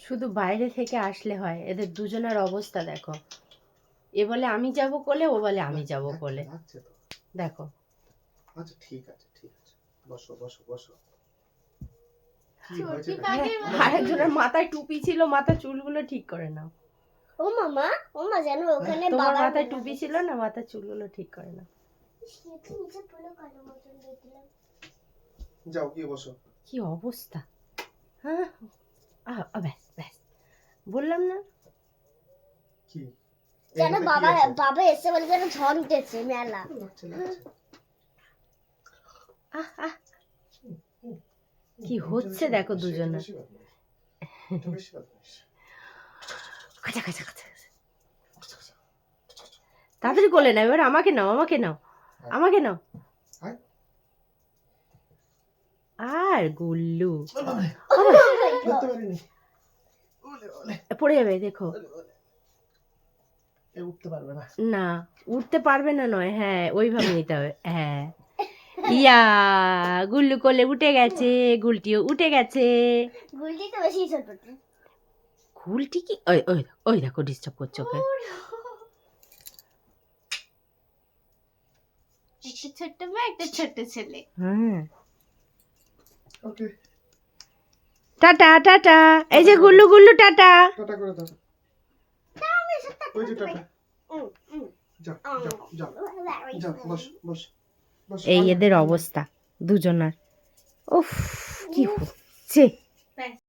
শুধু বাইরে থেকে আসলে হয়, এদের দুজনের অবস্থা দেখো। এ বলে আমি যাব কোলে, ও বলে আমি যাব কোলে। দেখো। আচ্ছা ঠিক আছে ঠিক আছে, বসো বসো বসো। আরেকজনের মাথায় টুপি ছিল, মাথার চুলগুলো ঠিক করে নাও। ও মামা জানো ওখানে তোমার বাবার মাথায় টুপি ছিল না, মাথার চুলগুলো ঠিক করে নাও। নিচে পুরো কালো মতন দেখলাম। যাও গিয়ে বসো। কি অবস্থা! হ্যাঁ ব্যাস ব্যাস, বললাম না। কি জানো বাবা এসে বলে যেন ঝড় উঠেছে মেলা। কি হচ্ছে দেখো দুজনের। তাড়াতাড়ি কোলে নাও, এবার আমাকে নাও, আমাকে নাও, আমাকে নাও। আর গুল্লু পড়ে যাবে দেখো। উঠতে পারবে না। না উঠতে পারবে না নয়, হ্যাঁ ওইভাবে নিতে হবে। হ্যাঁ ইয়া, গুল্লু কোলে উঠে গেছে, গুলটিও উঠে গেছে। গুলটি তো বেশি ছোট। গুলটি কি ওই ওই ওই দেখো ডিস্টার্ব করছে ওকে। একটা ছোট্ট মেয়ে, একটা ছোট্ট ছেলে। হ্যাঁ ওকে টাটা টাটা। এই যে গুল্লু গুল্লু টাটা। টাটা করে দাও। ওই যে টাটা। যাও যাও যাও যাও, বস বস বস। এই এদের অবস্থা দুজনার, উফ কি হচ্ছে।